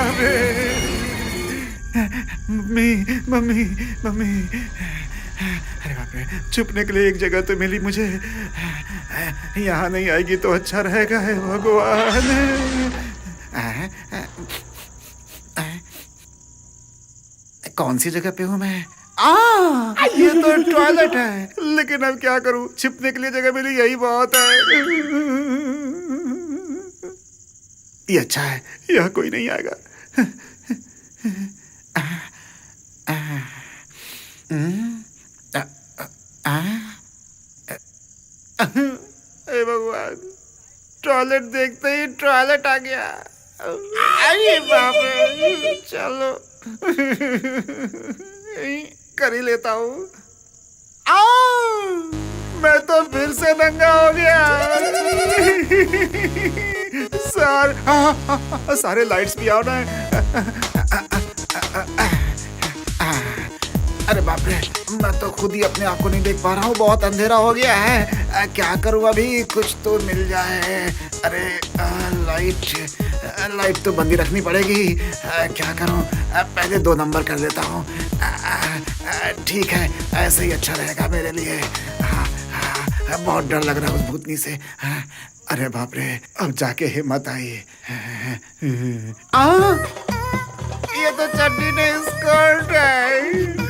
बाप रे। Mummy mummy mummy, अरे बाप रे, छुपने के लिए एक जगह तो मिली मुझे। यहाँ नहीं आएगी तो अच्छा रहेगा। है भगवान। कौन सी जगह पे हूँ मैं? ये तो टॉयलेट है, लेकिन अब क्या करूँ, छिपने के लिए जगह मिली यही बहुत है। ये अच्छा है, यहाँ कोई नहीं आएगा। हे भगवान, टॉयलेट देखते ही टॉयलेट आ गया। अरे बाप रे, चलो कर ही लेता हूँ। मैं तो फिर से नंगा हो गया। सारे लाइट्स भी ऑन है। अरे बाप रे, मैं तो खुद ही अपने आप को नहीं देख पा रहा हूँ, बहुत अंधेरा हो गया है। क्या करूँ अभी, कुछ तो मिल जाए। अरे लाइट तो बंदी रखनी पड़ेगी। क्या करूँ, पहले 2 नंबर कर देता हूँ। ठीक है, ऐसे ही अच्छा रहेगा मेरे लिए। बहुत डर लग रहा है उस भूतनी से। अरे बाप रे, अब जाके हिम्मत आई। ये तो चड्डी ने स्कर्ट है।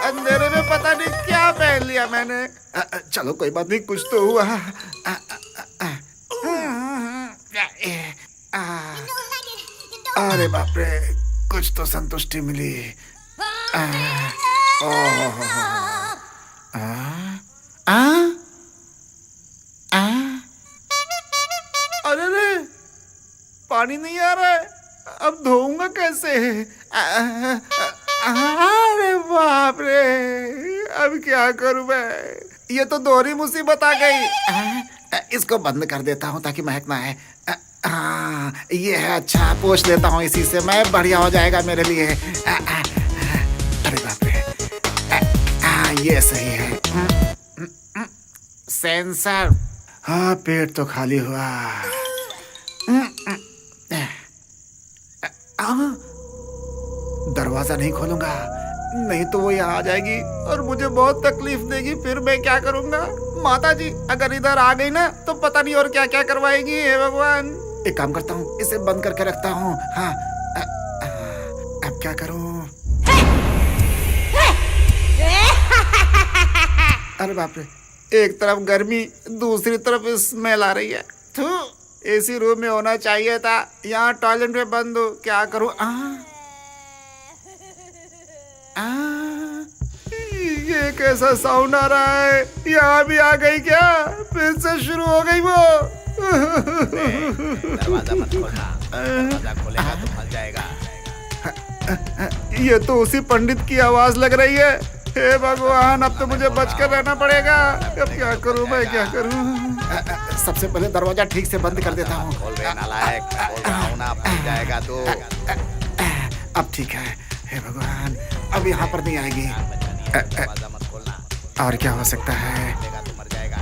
अंधेरे में पता नहीं क्या पहन लिया मैंने। चलो कोई बात नहीं, कुछ तो हुआ। अरे बाप रे, कुछ तो संतुष्टि मिली। अरे रे, पानी नहीं आ रहा है, अब धोऊंगा कैसे? अरे बाप रे, अब क्या करूं मैं, ये तो दोहरी मुसीबत आ गई। इसको बंद कर देता हूँ ताकि महक ना आए। ये है, अच्छा पोंछ लेता हूँ इसी से, मैं बढ़िया हो जाएगा मेरे लिए। अरे बाप रे, ये सही है। सेंसर। हाँ, पेट तो खाली हुआ। दरवाजा नहीं खोलूंगा, नहीं तो वो यहाँ आ जाएगी और मुझे बहुत तकलीफ देगी। फिर मैं क्या करूंगा? माता जी अगर इधर आ गई ना तो पता नहीं और क्या क्या करवाएगी। हे भगवान, एक काम करता हूँ, इसे बंद करके रखता हूँ। हाँ, अब क्या करूँ? अरे बाप रे, एक तरफ गर्मी, दूसरी तरफ स्मेल आ रही है। थू, एसी रूम में होना चाहिए था, यहाँ टॉयलेट में बंद हो। क्या करूँ? ये कैसा साउंड आ रहा है? यहाँ भी आ गई क्या? फिर से शुरू हो गई वो। दरवाजा मत खोलना, दरवाजा खोलेगा तो फंस जाएगा। ये तो उसी पंडित की आवाज लग रही है। हे भगवान, अब तो मुझे बचकर रहना पड़ेगा। अब क्या करूं मैं, क्या करूं? सबसे पहले दरवाजा ठीक से बंद कर देता हूँ। खोल रहे नालायक, बोल रहा हूं ना, फंस जाएगा तो। अब ठीक है। हे भगवान, अब यहाँ पर नहीं आएगी। दरवाजा मत खोलना। और क्या हो सकता है? तो मर जाएगा।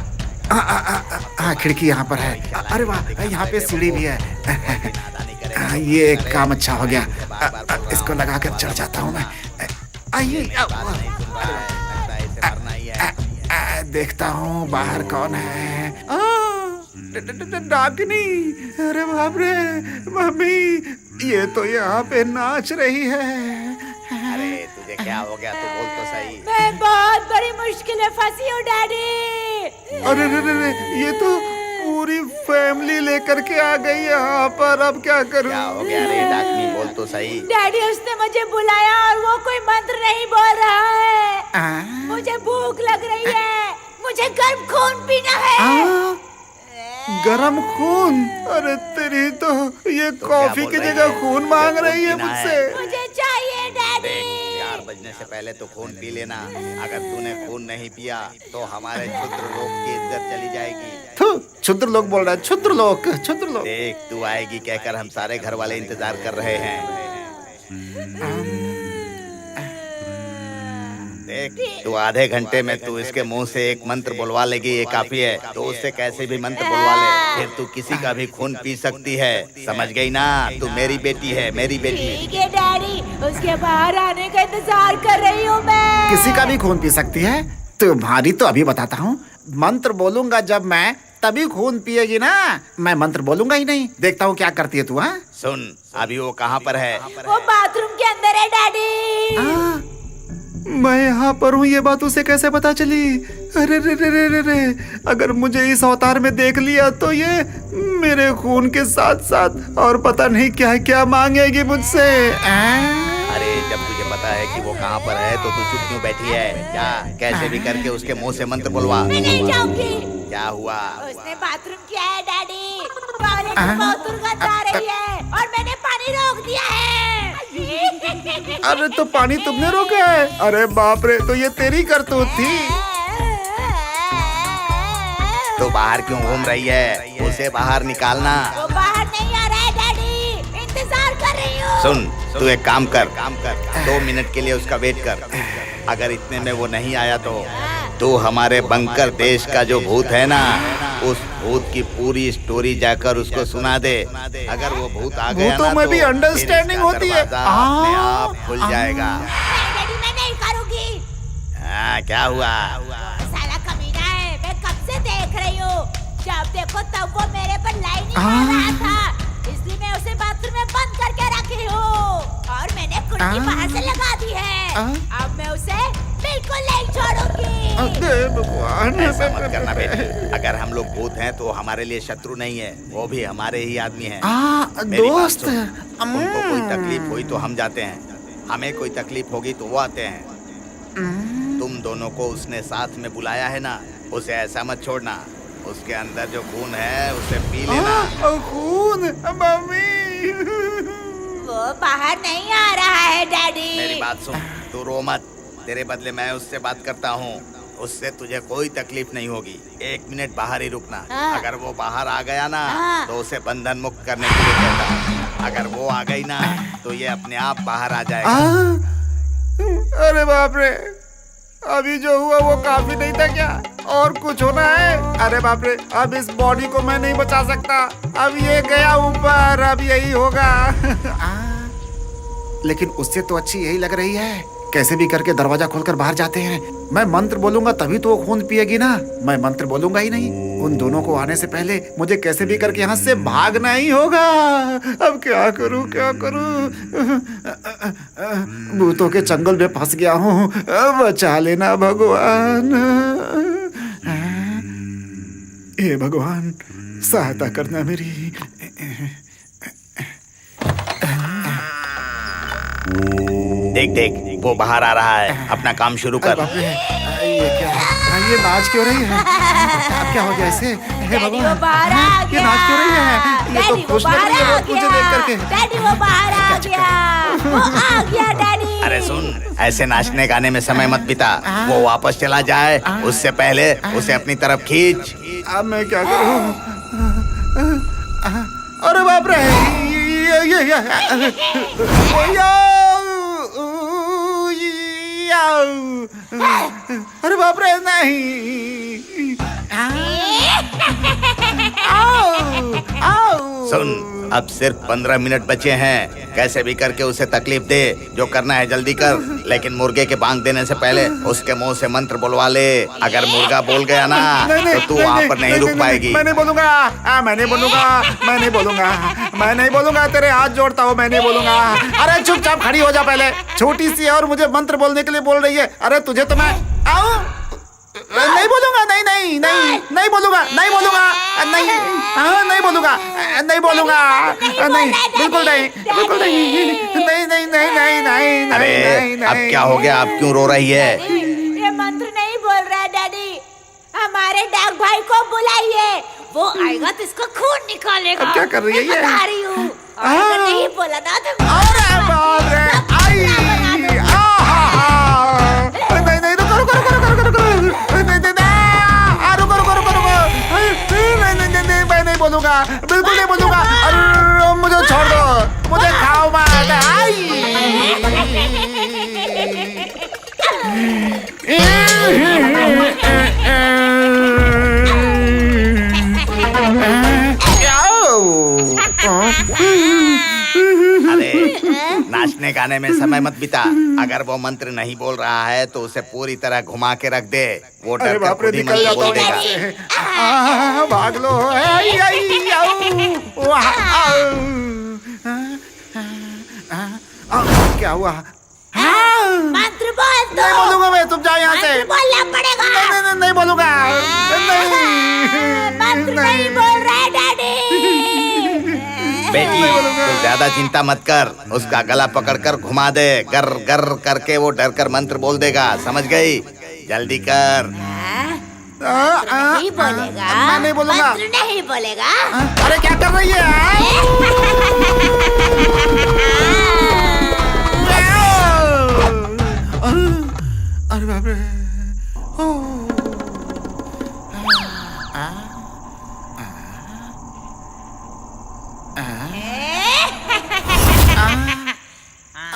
हाँ, खिड़की यहाँ पर है। अरे वाह, यहाँ पे सीढ़ी भी है। ये काम अच्छा हो गया। इसको लगा कर चढ़ जाता हूँ मैं। आइए, देखता हूँ बाहर कौन है। डाकिनी। अरे बाप रे, मम्मी, ये तो यहाँ पे नाच रही है। अरे तुझे क्या हो गया, तू बोल तो सही। मैं बहुत बड़ी मुश्किल में फंसी हूँ डैडी। अरे रे, ये तो पूरी फैमिली लेकर के आ गई यहाँ पर। अब क्या करूँ? क्या हो गया रे डाकनी, बोल तो सही। डैडी, उसने मुझे बुलाया और वो कोई मंत्र नहीं बोल रहा है। मुझे भूख लग रही है, मुझे गर्म खून पीना है। गरम खून? अरे तेरी तो ये कॉफी की जगह खून मांग रही है मुझसे। मुझे चाहिए डैडी। 4 बजने से पहले तो खून पी लेना। अगर तूने खून नहीं पिया तो हमारे क्षुद्र लोक की इज्जत चली जाएगी। क्षुद्र लोग बोल रहा है, क्षुद्र लोग, क्षुद्र लोग। देख, तू आएगी कहकर हम सारे घर वाले इंतजार कर रहे हैं। देख, तू आधे घंटे में तू इसके मुंह से एक मंत्र बुलवा लेगी, ये काफी है। तो उससे कैसे भी मंत्र बुलवा ले, फिर तू किसी का भी खून पी सकती है। समझ गई ना? तू मेरी बेटी है, मेरी बेटी। ठीक है डैडी, उसके बाहर आने का इंतजार कर रही हूँ मैं। किसी का भी खून पी सकती है? तुम्हारी तो अभी बताता हूँ। मंत्र बोलूंगा जब मैं, तभी खून पिएगी ना। मैं मंत्र बोलूंगा ही नहीं। देखता हूँ क्या करती है तू। हाँ सुन, अभी वो कहाँ पर है? वो बाथरूम के अंदर है डैडी। मैं यहाँ पर हूँ, ये बात उसे कैसे पता चली? अरे रे रे रे रे रे, अगर मुझे इस अवतार में देख लिया तो ये मेरे खून के साथ साथ और पता नहीं क्या क्या मांगेगी मुझसे। अरे जब तुझे पता है कि वो कहाँ पर है तो तू चुप क्यों बैठी है? क्या कैसे भी करके उसके मुंह से मंत्र बुलवा। मैं नहीं जाऊंगी। क्या हुआ? उसने बाथरूम किया है डैडी। टॉयलेट में बहुत दुर्गंध आ रही है और मैंने पानी रोक दिया है। अरे तो पानी तुमने रोका है? अरे बाप रे, तो ये तेरी करतूत थी। तो बाहर क्यों घूम रही है? उसे बाहर निकालना। वो बाहर नहीं आ रहा है डैडी, इंतजार कर रही हूँ। सुन, तू एक काम कर 2 मिनट के लिए उसका वेट कर। अगर इतने में वो नहीं आया तो तू हमारे बंकर देश का जो भूत है ना, उस भूत की पूरी स्टोरी जाकर उसको सुना दे। अगर वो भूत आ गया भूतों ना में तो भी अंडरस्टैंडिंग इसका होती है। दरवाजा अपने आप खुल जाएगा। नहीं डैडी, मैं नहीं करूँगी। हाँ, क्या हुआ? साला कमीना है, मैं कब से देख रही हूँ। जब देखो तब वो मेरे पर लाइन ही मार रहा था, इसलिए मैं उसे बाथरूम में बंद करके रखी हूँ और मैंने कुंडी बाहर से लगा दी है। अब मैं उसे बिल्कुल नहीं छोड़ूंगी। अरे भगवान, ऐसा मत करना बेटी। अगर हम लोग भूत हैं तो हमारे लिए शत्रु नहीं है, वो भी हमारे ही आदमी हैं। मेरी बात दोस्त। सुन, उनको कोई तकलीफ हुई तो हम जाते हैं, हमें कोई तकलीफ होगी तो वो आते हैं। तुम दोनों को उसने साथ में बुलाया है ना, उसे ऐसा मत छोड़ना। उसके अंदर जो खून है उसे पी लेना। खून? मम्मी। वो बाहर नहीं आ रहा है डैडी। मेरी बात सुन, तू रो मत। तेरे बदले मैं उससे बात करता हूँ, उससे तुझे कोई तकलीफ नहीं होगी। 1 मिनट बाहर ही रुकना। अगर वो बाहर आ गया ना तो उसे बंधन मुक्त करने के लिए कहता हूँ। अगर वो आ गई ना तो ये अपने आप बाहर आ जाएगा। अरे बाप रे, अभी जो हुआ वो काफी नहीं था क्या? और कुछ होना है? अरे बाप रे, अब इस बॉडी को मैं नहीं बचा सकता। अब ये गया ऊपर, अब यही होगा। लेकिन उससे तो अच्छी यही लग रही है। कैसे भी करके दरवाजा खोलकर बाहर जाते हैं। मैं मंत्र बोलूंगा तभी तो वो खून पिएगी ना। मैं मंत्र बोलूंगा ही नहीं। उन दोनों को आने से पहले मुझे कैसे भी करके यहाँ से भागना ही होगा। अब क्या करूँ, क्या करूँ? भूतों के चंगुल में फंस गया हूँ। बचा लेना भगवान। हे भगवान, सहायता करना मेरी। देख देख, वो बाहर आ रहा है। अपना काम शुरू कर। ये क्या है? ये नाच क्यों रही है? अब क्या हो गया इसे? हे डैडी वो भगवान, बाहर आ गया। ये नाच क्यों रही है? ये तो डैडी वो खुश लग बाहर रही है आ मुझे देख करके। गया। डैडी वो बाहर आ गया। वो आ गया डैडी। अरे सुन, ऐसे नाचने गाने में समय मत बिता। वो वापस चला जाए उससे पहले उसे अपनी तरफ खींच। अब मैं क्या करूं? अरे बाप रे, अरे बाप रे, नहीं। सुन, अब सिर्फ 15 मिनट बचे हैं। कैसे भी करके उसे तकलीफ दे, जो करना है जल्दी कर। लेकिन मुर्गे के बांग देने से पहले उसके मुंह से मंत्र बुलवा ले। अगर मुर्गा बोल गया ना तो तू वहाँ पर नहीं रुक पाएगी। मैं नहीं बोलूंगा, मैं नहीं बोलूंगा, मैं नहीं बोलूंगा, मैं नहीं बोलूंगा। तेरे हाथ जोड़ता हूँ, मैं नहीं बोलूंगा। अरे चुपचाप खड़ी हो जा पहले। छोटी सी है और मुझे मंत्र बोलने के लिए बोल रही है। अरे तुझे तो मैं नहीं बोलूंगा, नहीं नहीं नहीं नहीं बोलूंगा, नहीं बोलूंगा, नहीं, हाँ नहीं बोलूंगा, नहीं बोलूंगा, नहीं, बिल्कुल नहीं, बिल्कुल नहीं, नहीं नहीं नहीं नहीं नहीं। अरे अब क्या हो गया? अब क्यों रो रही है? ये मंत्र नहीं बोल रहा है डैडी। हमारे डाक भाई को बुलाइए, वो आएगा तो इसको खून निकालेगा। अब क्या कर रही है ये? बता रही हूँ। अगर नहीं बोला ना तो अरे बाप रे, आई, नहीं नहीं, रुको रुको रुको रुको रुको, नहीं नहीं नहीं, रुको रुको रुको रुको, नहीं नहीं नहीं, मैं नहीं बोलूंगा, बिल्कुल नहीं बोलूंगा। अरे मुझे छोड़ दो, मुझे खाओ मत। आई नाचने गाने में समय मत बिता। अगर वो मंत्र नहीं बोल रहा है तो उसे पूरी तरह घुमा के रख दे। वो अरे डर कर बाप रे, खुद ही निकल मंत्र जाता बोल हूँ देगा। यहाँ से। भाग लो। आई, आई, आऊ, वाह, आऊ। क्या हुआ? मंत्र बोल दो। नहीं बोलूंगा मैं, तुम जाओ यहाँ से। मंत्र बोलना पड़ेगा। नहीं बोलूंगा। मंत्र नहीं बोल रहे डैडी। बेटी तू ज्यादा चिंता मत कर, उसका गला पकड़कर घुमा दे। गर गर करके वो डर कर मंत्र बोल देगा, समझ गई? जल्दी कर। नहीं बोलेगा। मैं नहीं बोलूंगा। मंत्र नहीं बोलेगा। अरे क्या कर रही है? अरे बाप रे।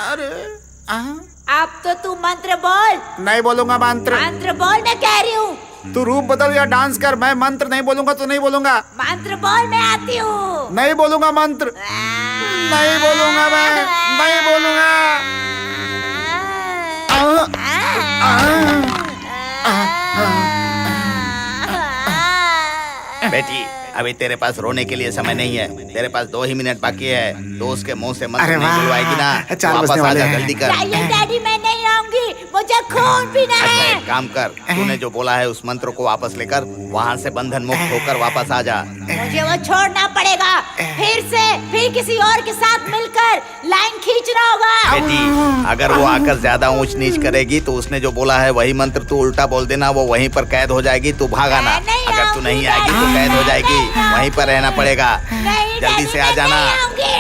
अरे अब तो तू मंत्र बोल। नहीं बोलूंगा मंत्र। मंत्र बोल, मैं कह रही हूँ। तू रूप बदल या डांस कर, मैं मंत्र नहीं बोलूंगा तो नहीं बोलूंगा। मंत्र बोल, मैं आती हूँ। नहीं बोलूंगा मंत्र। नहीं बोलूंगा मैं, नहीं बोलूंगा। बेटी अभी तेरे पास रोने के लिए समय नहीं है। तेरे पास 2 ही मिनट बाकी है। दोस्त के मुंह से मंत्र अरे नहीं वाह, बुलवाएगी ना। 4 वापस बजने वाले आजा, हैं। जल्दी कर। चाहिए डैडी, मैं नहीं आऊंगी, मुझे खून पीना अच्छा है। एक काम कर, तूने जो बोला है उस मंत्र को वापस लेकर वहाँ से बंधन मुक्त होकर वापस आ जा। मुझे वो छोड़ना पड़ेगा। फिर किसी और के साथ मिलकर लाइन खींचना होगा। बेटी अगर वो आकर ज्यादा ऊंच नीच करेगी तो उसने जो बोला है वही मंत्र तू उल्टा बोल देना, वो वहीं पर कैद हो जाएगी। तू भागा ना। मैं नहीं अगर तू नहीं आऊंगी, आएगी तो कैद हो जाएगी, नहीं वहीं पर रहना पड़ेगा। नहीं जल्दी डैडी, से आ मैं जाना। नहीं आऊंगी।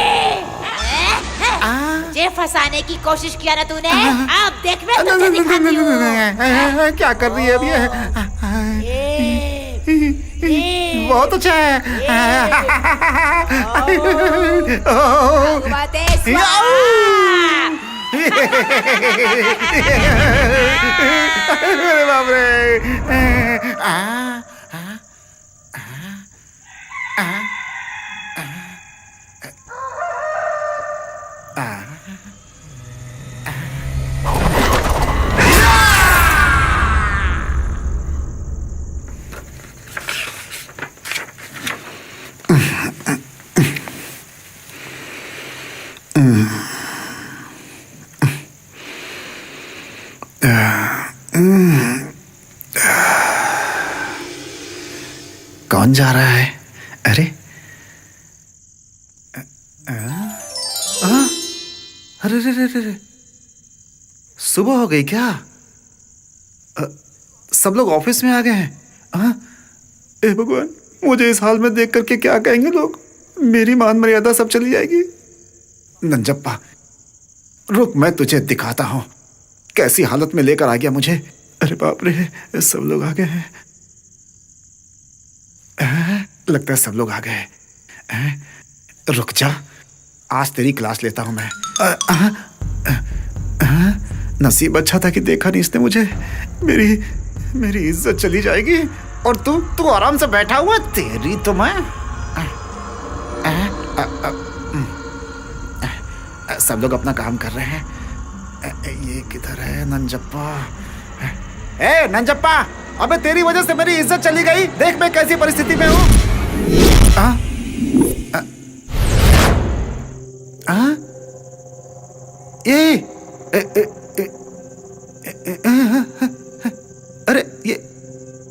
मुझे फंसाने की कोशिश किया ना तूने, अब देख मैं तुझे दिखाती हूँ। क्या कर रही है अभी? बहुत अच्छा है। भगवते स्वाहा। अरे बाप रे। कौन जा रहा है? अरे अरे रे रे रे रे, सुबह हो गई क्या? सब लोग ऑफिस में आ गए हैं। ए भगवान, मुझे इस हाल में देख करके क्या कहेंगे लोग? मेरी मान मर्यादा सब चली जाएगी। नंजप्पा रुक, मैं तुझे दिखाता हूँ कैसी हालत में लेकर आ गया मुझे। अरे बाप रे, सब लोग आ गए हैं। लगता है सब लोग आ गए। रुक जा, आज तेरी क्लास लेता हूं मैं। नसीब अच्छा था कि देखा नहीं इसने मुझे। मेरी इज्जत चली जाएगी। और तू आराम से बैठा हुआ, तेरी तो मैं। सब लोग अपना काम कर रहे हैं। ये किधर है नंजप्पा? ए नंजप्पा, अबे तेरी वजह से मेरी इज्जत चली गई। देख मैं कैसी परिस्थिति में हूँ। अरे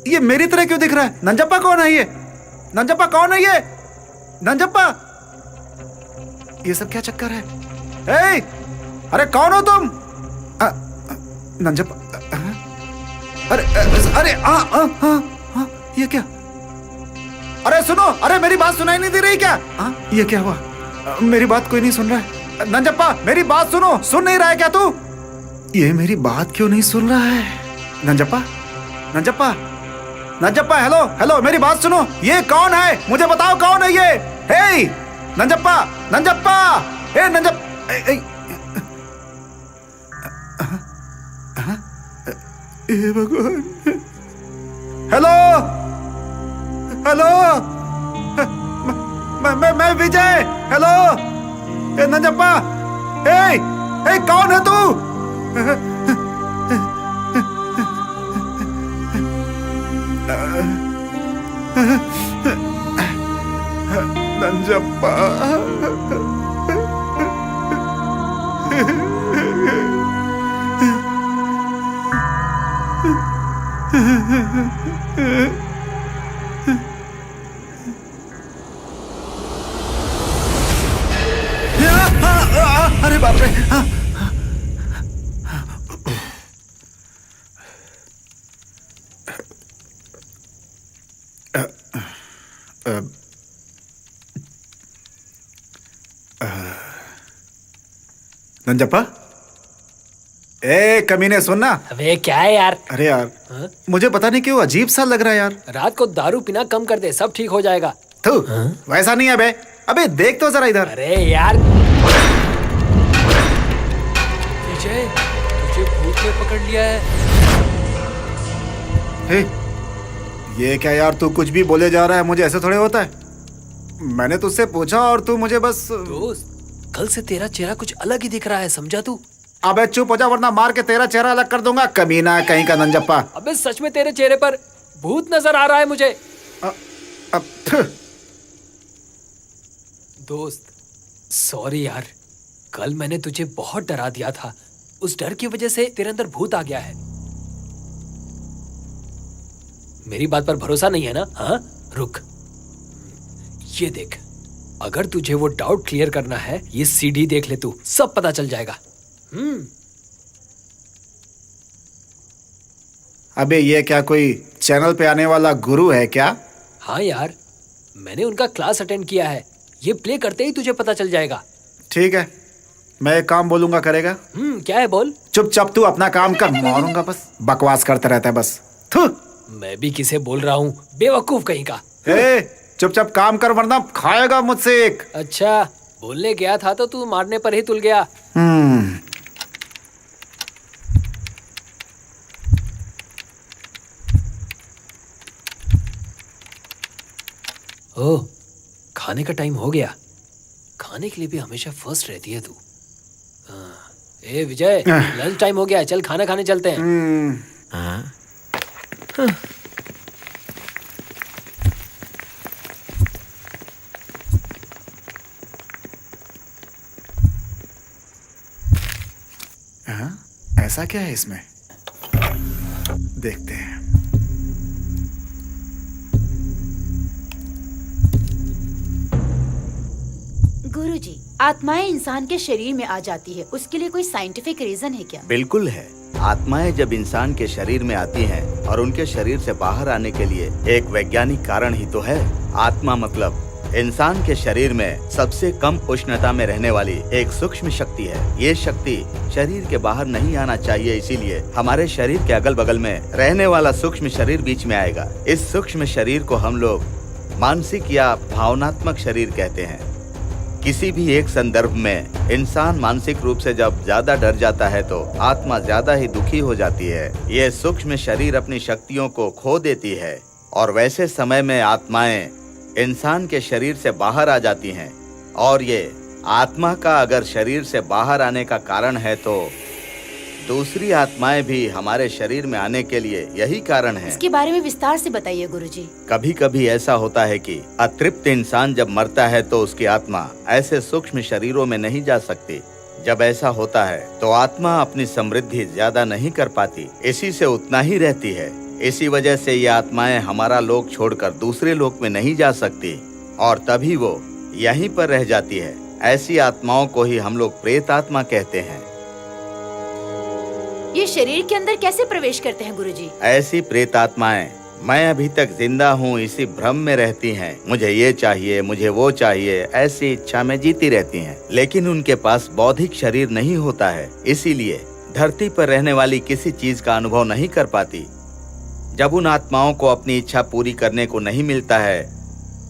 ये मेरी तरह क्यों दिख रहा है? नंजप्पा कौन है ये? नंजप्पा कौन है ये? नंजप्पा, ये सब क्या चक्कर है? ए, अरे कौन हो तुम? नंजप्पा, अरे अरे ये क्या? अरे सुनो, अरे मेरी बात सुनाई नहीं दे रही क्या? ये क्या हुआ? मेरी बात कोई नहीं सुन रहा है। नंजप्पा मेरी बात सुनो, सुन नहीं रहा है क्या तू? ये मेरी बात क्यों नहीं सुन रहा है? नंजप्पा, नंजप्पा, नंजप्पा, हेलो हेलो, मेरी बात सुनो। ये कौन है? मुझे बताओ कौन है ये? हे नंजप्पा, नंजप्पा, हे नंजप्पा। हे भगवान, हेलो हेलो, मैं विजय। हेलो, हे नंजप्पा, हे ए, कौन है तू? नंजप्पा। अरे बाप रे। नंजप्पा, ए कमीने सुनना। अबे क्या है यार? अरे यार, हाँ? मुझे पता नहीं क्यों अजीब सा लग रहा है यार। रात को दारू पीना कम कर दे, सब ठीक हो जाएगा। तू वैसा नहीं है बे। अबे देख तो जरा इधर। अरे यार विजय, तुझे भूत ने पकड़ लिया है। हे, ये क्या यार, तू कुछ भी बोले जा रहा है। मुझे ऐसे थोड़े होता है। मैंने तुझसे पूछा और तू मुझे बस। दोस्त, कल से तेरा चेहरा कुछ अलग ही दिख रहा है, समझा तू? अबे चुप हो जा वरना मार के तेरा चेहरा अलग कर दूंगा, कमीना कहीं का नंजप्पा। अबे सच में तेरे चेहरे पर भूत नजर आ रहा है मुझे। अब थ। दोस्त सॉरी यार, कल मैंने तुझे बहुत डरा दिया था। उस डर की वजह से तेरे अंदर भूत आ गया है। मेरी बात पर भरोसा नहीं है ना? हाँ, रुक, ये देख। अगर तुझे वो डाउट क्लियर करना है, ये सीडी देख ले, तू सब पता चल जाएगा। अबे ये क्या कोई चैनल पे आने वाला गुरु है क्या? हाँ यार, मैंने उनका क्लास अटेंड किया है। ये प्ले करते ही तुझे पता चल जाएगा। ठीक है, मैं एक काम बोलूंगा करेगा? क्या है बोल? चुपचाप तू अपना काम कर, मारूंगा बस। बकवास करता रहता है बस। थू। मैं भी किसे बोल रहा हूँ, बेवकूफ कहीं का। ए, चुपचाप काम कर वरना खाएगा मुझसे एक। अच्छा, बोलने गया था तो तू मारने पर ही तुल गया। ओह, खाने का टाइम हो गया। खाने के लिए भी हमेशा फर्स्ट रहती है तू। ए विजय, लंच टाइम हो गया, चल खाना खाने चलते हैं। ऐसा क्या है इसमें, देखते हैं। गुरुजी, आत्माएं इंसान के शरीर में आ जाती है, उसके लिए कोई साइंटिफिक रीजन है क्या? बिल्कुल है। आत्माएं जब इंसान के शरीर में आती हैं और उनके शरीर से बाहर आने के लिए एक वैज्ञानिक कारण ही तो है। आत्मा मतलब इंसान के शरीर में सबसे कम उष्णता में रहने वाली एक सूक्ष्म शक्ति है। ये शक्ति शरीर के बाहर नहीं आना चाहिए, इसीलिए हमारे शरीर के अगल बगल में रहने वाला सूक्ष्म शरीर बीच में आएगा। इस सूक्ष्म शरीर को हम लोग मानसिक या भावनात्मक शरीर कहते हैं। किसी भी एक संदर्भ में इंसान मानसिक रूप से जब ज्यादा डर जाता है तो आत्मा ज्यादा ही दुखी हो जाती है। ये सूक्ष्म शरीर अपनी शक्तियों को खो देती है और वैसे समय में आत्माएं इंसान के शरीर से बाहर आ जाती हैं। और ये आत्मा का अगर शरीर से बाहर आने का कारण है तो दूसरी आत्माएं भी हमारे शरीर में आने के लिए यही कारण है। इसके बारे में विस्तार से बताइए गुरुजी। कभी कभी ऐसा होता है कि अतृप्त इंसान जब मरता है तो उसकी आत्मा ऐसे सूक्ष्म शरीरों में नहीं जा सकती। जब ऐसा होता है तो आत्मा अपनी समृद्धि ज्यादा नहीं कर पाती, इसी से उतना ही रहती है। इसी वजह से ये आत्माएं हमारा लोक छोड़कर दूसरे लोक में नहीं जा सकती और तभी वो यहीं पर रह जाती है। ऐसी आत्माओं को ही हम लोग प्रेत आत्मा कहते हैं। ये शरीर के अंदर कैसे प्रवेश करते हैं गुरुजी? ऐसी प्रेत आत्माएं मैं अभी तक जिंदा हूँ इसी भ्रम में रहती हैं। मुझे ये चाहिए, मुझे वो चाहिए, ऐसी इच्छा में जीती रहती हैं। लेकिन उनके पास बौद्धिक शरीर नहीं होता है, इसीलिए धरती पर रहने वाली किसी चीज का अनुभव नहीं कर पाती। जब उन आत्माओं को अपनी इच्छा पूरी करने को नहीं मिलता है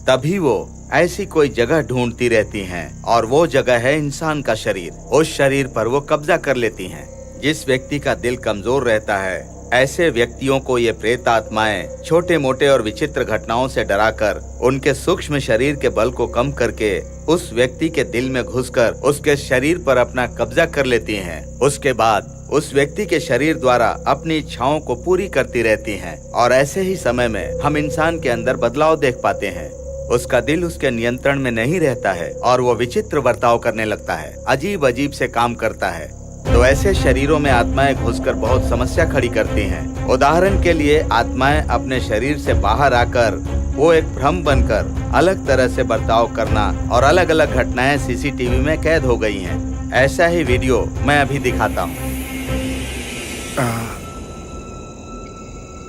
तभी वो ऐसी कोई जगह ढूंढती रहती हैं और वो जगह है इंसान का शरीर। उस शरीर पर वो कब्जा कर लेती हैं। जिस व्यक्ति का दिल कमजोर रहता है ऐसे व्यक्तियों को ये प्रेत आत्माएं छोटे मोटे और विचित्र घटनाओं से डराकर उनके सूक्ष्म शरीर के बल को कम करके उस व्यक्ति के दिल में घुसकर उसके शरीर पर अपना कब्जा कर लेती हैं। उसके बाद उस व्यक्ति के शरीर द्वारा अपनी इच्छाओं को पूरी करती रहती हैं और ऐसे ही समय में हम इंसान के अंदर बदलाव देख पाते हैं। उसका दिल उसके नियंत्रण में नहीं रहता है और वो विचित्र बर्ताव करने लगता है, अजीब अजीब से काम करता है। तो ऐसे शरीरों में आत्माएं घुसकर बहुत समस्या खड़ी करती हैं। उदाहरण के लिए आत्माएं अपने शरीर से बाहर आकर वो एक भ्रम बनकर अलग तरह से बर्ताव करना और अलग अलग घटनाएं सीसीटीवी में कैद हो गई हैं। ऐसा ही वीडियो मैं अभी दिखाता हूँ।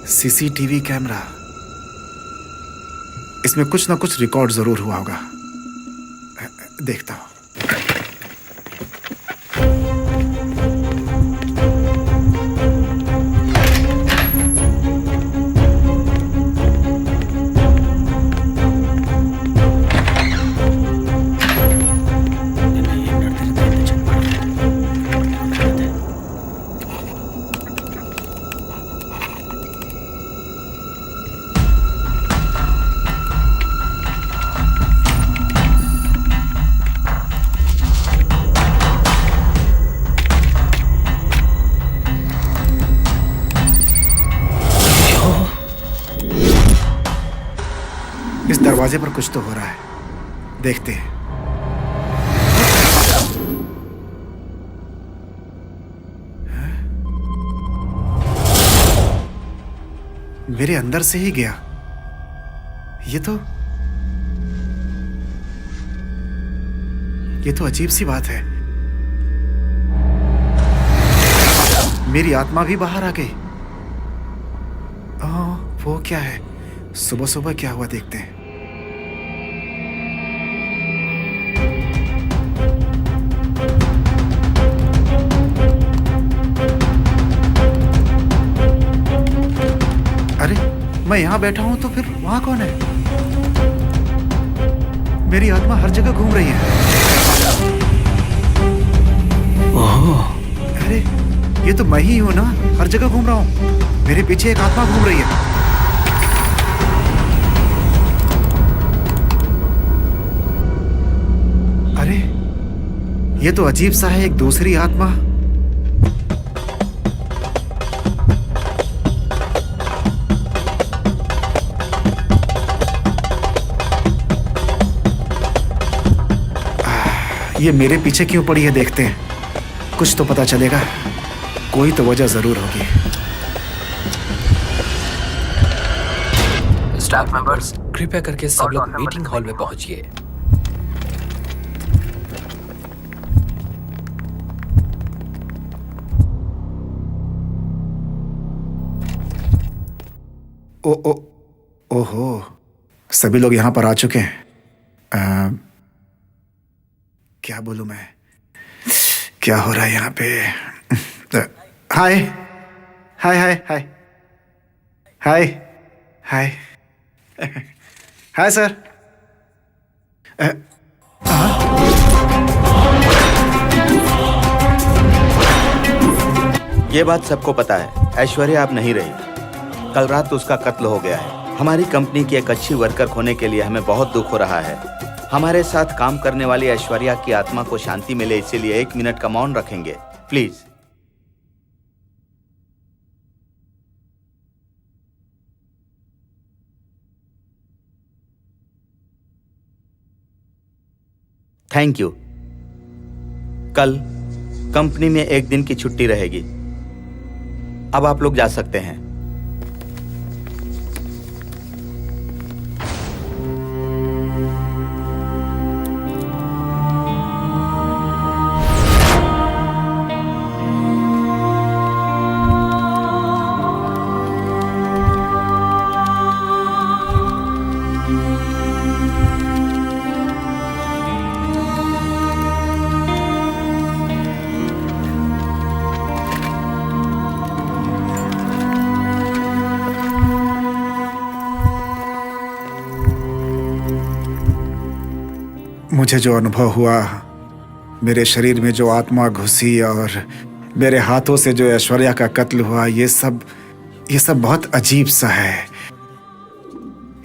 सीसीटीवी कैमरा, इसमें कुछ ना कुछ रिकॉर्ड जरूर हुआ होगा। देखता हूँ। इस दरवाजे पर कुछ तो हो रहा है, देखते हैं। मेरे अंदर से ही गया। ये तो अजीब सी बात है। मेरी आत्मा भी बाहर आ गई। वो क्या है? सुबह सुबह क्या हुआ, देखते हैं। अरे, मैं यहां बैठा हूं तो फिर वहां कौन है? मेरी आत्मा हर जगह घूम रही है। अरे, ये तो मैं ही हूं ना, हर जगह घूम रहा हूं। मेरे पीछे एक आत्मा घूम रही है। अरे, ये तो अजीब सा है, एक दूसरी आत्मा। ये मेरे पीछे क्यों पड़ी है, देखते हैं। कुछ तो पता चलेगा, कोई तो वजह जरूर होगी। स्टाफ मेंबर्स, कृपया करके सब लोग मीटिंग हॉल में पहुंचिए। ओहो, सभी लोग यहाँ पर आ चुके हैं। क्या बोलूं मैं? क्या हो रहा है यहाँ पे? हाय हाय हाय हाय हाय हाय हाय सर। ये बात सबको पता है, ऐश्वर्या अब नहीं रही। कल रात उसका कत्ल हो गया है। हमारी कंपनी की एक अच्छी वर्कर खोने के लिए हमें बहुत दुख हो रहा है। हमारे साथ काम करने वाली ऐश्वर्या की आत्मा को शांति मिले, इसीलिए 1 मिनट का मौन रखेंगे, प्लीज। Thank you. कल कंपनी में 1 दिन की छुट्टी रहेगी। अब आप लोग जा सकते हैं। मुझे जो अनुभव हुआ, मेरे शरीर में जो आत्मा घुसी और मेरे हाथों से जो ऐश्वर्या का कत्ल हुआ, ये सब ये सब बहुत अजीब सा है।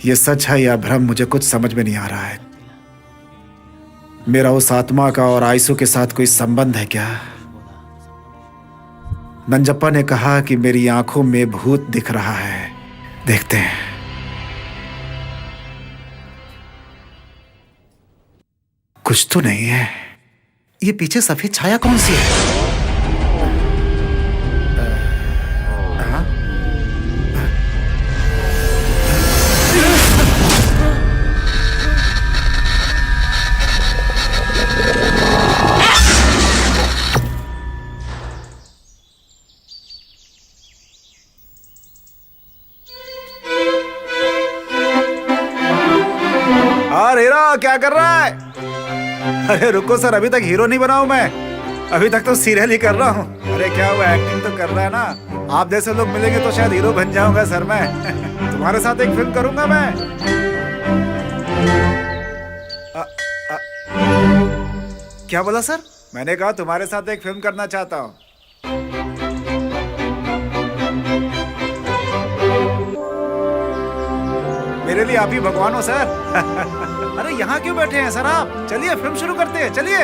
ये सच है या भ्रम, मुझे कुछ समझ में नहीं आ रहा है। मेरा उस आत्मा का और आयसु के साथ कोई संबंध है क्या? नंजप्पा ने कहा कि मेरी आंखों में भूत दिख रहा है। देखते हैं। कुछ तो नहीं है। ये पीछे सफेद छाया कौन सी है? और हीरो क्या कर रहा है? अरे रुको सर, अभी तक हीरो नहीं बना हूं मैं। अभी तक तो सीरियल ही कर रहा हूँ। अरे क्या हुआ, एक्टिंग तो कर रहा है ना। आप जैसे लोग मिलेंगे तो शायद हीरो बन जाऊंगा सर मैं। तुम्हारे साथ एक फिल्म करूंगा मैं। क्या बोला सर? मैंने कहा तुम्हारे साथ एक फिल्म करना चाहता हूँ। मेरे लिए आप ही भगवान हो सर। अरे यहाँ क्यों बैठे हैं सर आप? चलिए फिल्म शुरू करते हैं, चलिए।